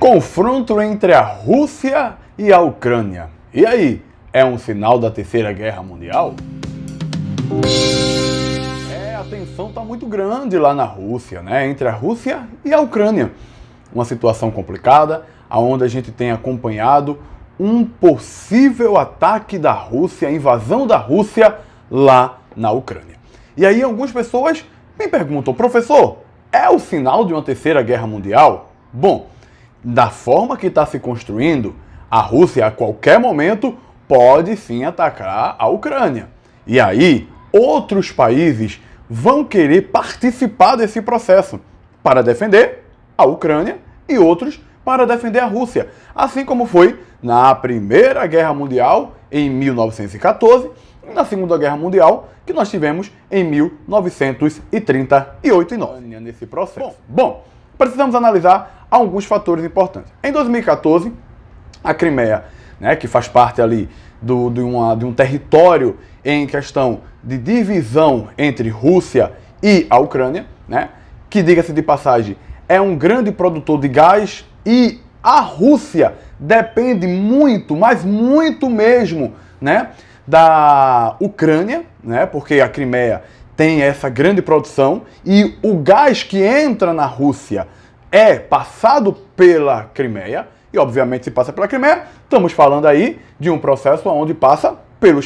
Confronto entre a Rússia e a Ucrânia. E aí, é um sinal da Terceira Guerra Mundial? A tensão está muito grande lá na Rússia, né? Entre a Rússia e a Ucrânia. Uma situação complicada, onde a gente tem acompanhado um possível ataque da Rússia, a invasão da Rússia lá na Ucrânia. E aí algumas pessoas me perguntam, professor, é o sinal de uma Terceira Guerra Mundial? Bom, da forma que está se construindo, a Rússia a qualquer momento pode sim atacar a Ucrânia. E aí outros países vão querer participar desse processo para defender a Ucrânia e outros para defender a Rússia. Assim como foi na Primeira Guerra Mundial em 1914 e na Segunda Guerra Mundial que nós tivemos em 1938 nesse processo. Bom, precisamos analisar alguns fatores importantes. Em 2014, a Crimeia, né, que faz parte ali de um território em questão de divisão entre Rússia e a Ucrânia, né, que, diga-se de passagem, é um grande produtor de gás e a Rússia depende muito, mas muito mesmo, né, da Ucrânia, né, porque a Crimeia tem essa grande produção e o gás que entra na Rússia é passado pela Crimeia e, obviamente, se passa pela Crimeia, estamos falando aí de um processo onde passa pelo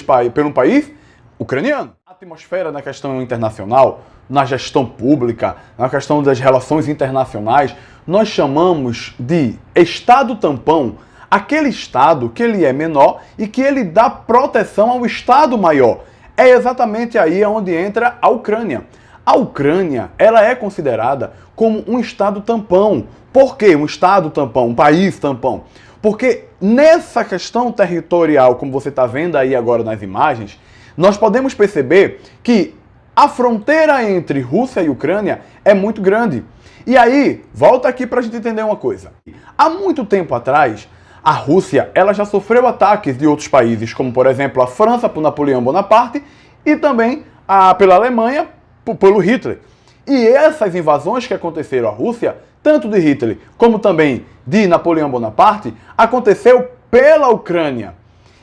um país ucraniano. A atmosfera na questão internacional, na gestão pública, na questão das relações internacionais, nós chamamos de Estado tampão aquele Estado que ele é menor e que ele dá proteção ao Estado maior. É exatamente aí onde entra a Ucrânia. A Ucrânia, ela é considerada como um Estado tampão. Por quê? Um Estado tampão, um país tampão. Porque nessa questão territorial, como você está vendo aí agora nas imagens, nós podemos perceber que a fronteira entre Rússia e Ucrânia é muito grande. E aí, volta aqui para a gente entender uma coisa. Há muito tempo atrás, a Rússia ela já sofreu ataques de outros países, como por exemplo a França por Napoleão Bonaparte e também pela Alemanha pelo Hitler. E essas invasões que aconteceram à Rússia, tanto de Hitler como também de Napoleão Bonaparte, aconteceu pela Ucrânia.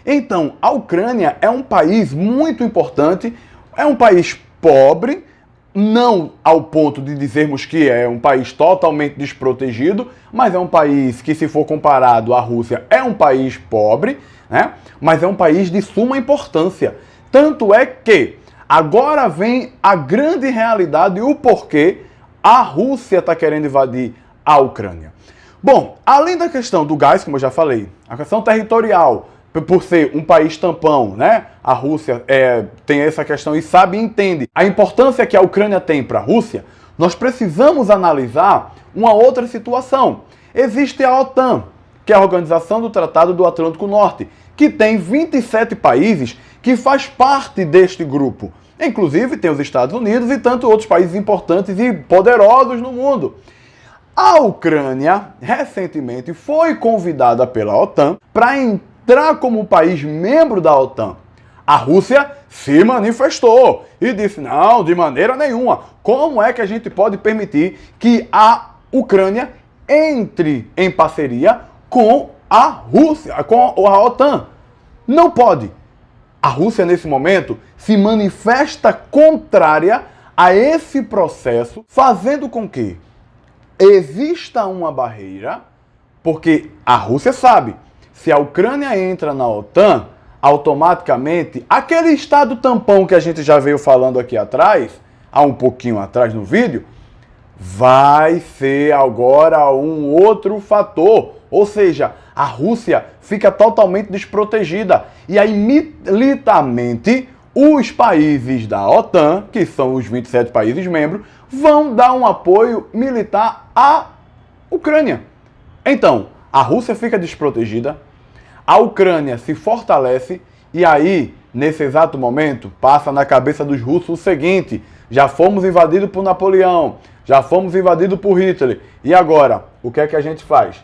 Então, a Ucrânia é um país muito importante, é um país pobre, não ao ponto de dizermos que é um país totalmente desprotegido, mas é um país que, se for comparado à Rússia, é um país pobre, né? Mas é um país de suma importância. Tanto é que agora vem a grande realidade e o porquê a Rússia está querendo invadir a Ucrânia. Bom, além da questão do gás, como eu já falei, a questão territorial, por ser um país tampão, né? A Rússia tem essa questão e sabe e entende a importância que a Ucrânia tem para a Rússia. Nós precisamos analisar uma outra situação. Existe a OTAN, que é a Organização do Tratado do Atlântico Norte, que tem 27 países que faz parte deste grupo. Inclusive tem os Estados Unidos e tantos outros países importantes e poderosos no mundo. A Ucrânia, recentemente, foi convidada pela OTAN para entrar como país membro da OTAN. A Rússia se manifestou e disse, não, de maneira nenhuma. Como é que a gente pode permitir que a Ucrânia entre em parceria com a Rússia, com a OTAN? Não pode. A Rússia, nesse momento, se manifesta contrária a esse processo, fazendo com que exista uma barreira, porque a Rússia sabe, se a Ucrânia entra na OTAN, automaticamente, aquele Estado tampão que a gente já veio falando aqui atrás, há um pouquinho atrás no vídeo, vai ser agora um outro fator. Ou seja, a Rússia fica totalmente desprotegida. E aí, militarmente, os países da OTAN, que são os 27 países membros, vão dar um apoio militar à Ucrânia. Então, a Rússia fica desprotegida, a Ucrânia se fortalece e aí, nesse exato momento, passa na cabeça dos russos o seguinte: já fomos invadidos por Napoleão, já fomos invadidos por Hitler, e agora, o que é que a gente faz?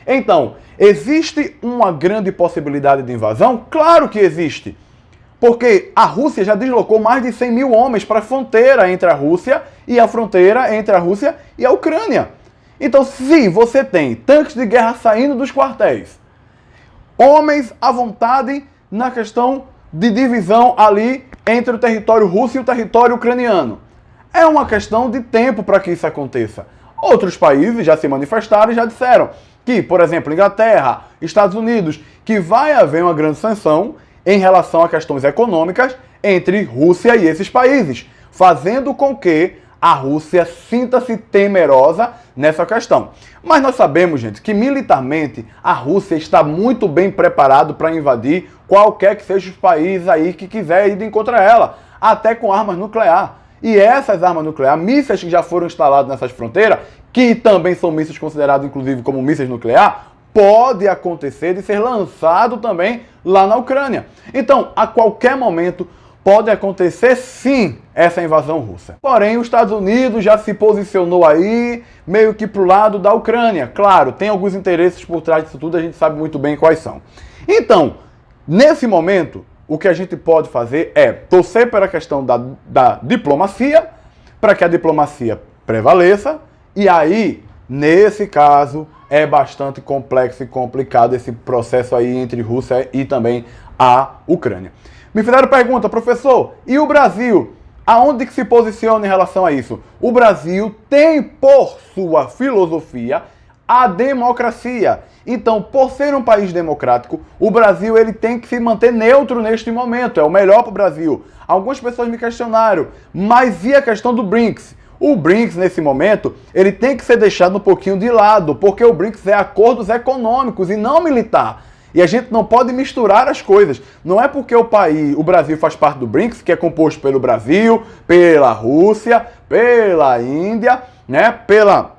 Então, existe uma grande possibilidade de invasão? Claro que existe, porque a Rússia já deslocou mais de 100 mil homens para a fronteira entre a Rússia e a fronteira entre a Rússia e a Ucrânia. Então, se você tem tanques de guerra saindo dos quartéis, homens à vontade na questão de divisão ali entre o território russo e o território ucraniano, é uma questão de tempo para que isso aconteça. Outros países já se manifestaram e já disseram que, por exemplo, Inglaterra, Estados Unidos, que vai haver uma grande sanção em relação a questões econômicas entre Rússia e esses países, fazendo com que a Rússia sinta-se temerosa nessa questão. Mas nós sabemos, gente, que militarmente a Rússia está muito bem preparada para invadir qualquer que seja os países aí que quiser ir de encontro a ela, até com armas nucleares. E essas armas nucleares, mísseis que já foram instalados nessas fronteiras, que também são mísseis considerados inclusive como mísseis nucleares, pode acontecer de ser lançado também lá na Ucrânia. Então, a qualquer momento, pode acontecer sim essa invasão russa. Porém, os Estados Unidos já se posicionou aí meio que pro lado da Ucrânia. Claro, tem alguns interesses por trás disso tudo, a gente sabe muito bem quais são. Então, nesse momento, o que a gente pode fazer é torcer pela questão da diplomacia, para que a diplomacia prevaleça, e aí, nesse caso, é bastante complexo e complicado esse processo aí entre Rússia e também a Ucrânia. Me fizeram pergunta, professor, e o Brasil? Aonde que se posiciona em relação a isso? O Brasil tem, por sua filosofia, a democracia. Então, por ser um país democrático, o Brasil ele tem que se manter neutro neste momento. É o melhor para o Brasil. Algumas pessoas me questionaram, mas e a questão do BRICS? O BRICS, nesse momento, ele tem que ser deixado um pouquinho de lado, porque o BRICS é acordos econômicos e não militar. E a gente não pode misturar as coisas. Não é porque o Brasil faz parte do BRICS, que é composto pelo Brasil, pela Rússia, pela Índia, né, pela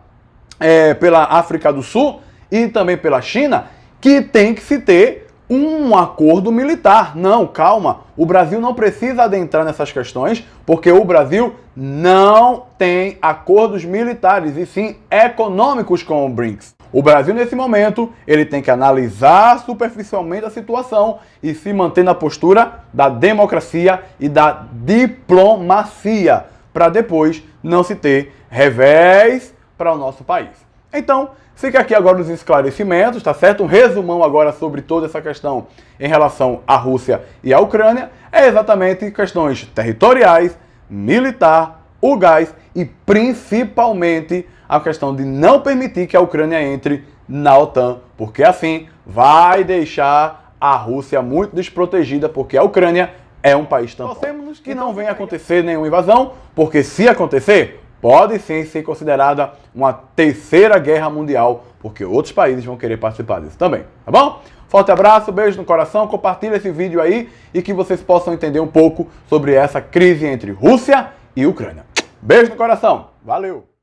África do Sul e também pela China, que tem que se ter um acordo militar. Não, calma. O Brasil não precisa adentrar nessas questões, porque o Brasil não tem acordos militares, e sim econômicos com o BRICS. O Brasil, nesse momento, ele tem que analisar superficialmente a situação e se manter na postura da democracia e da diplomacia, para depois não se ter revés para o nosso país. Então, fica aqui agora os esclarecimentos, tá certo? Um resumão agora sobre toda essa questão em relação à Rússia e à Ucrânia. É exatamente questões territoriais, militar, o gás e principalmente a questão de não permitir que a Ucrânia entre na OTAN, porque assim vai deixar a Rússia muito desprotegida, porque a Ucrânia é um país tampão. Torcemos que não venha acontecer nenhuma invasão, porque se acontecer, pode sim ser considerada uma terceira guerra mundial, porque outros países vão querer participar disso também, tá bom? Forte abraço, beijo no coração, compartilha esse vídeo aí e que vocês possam entender um pouco sobre essa crise entre Rússia e Ucrânia. Beijo no coração, valeu!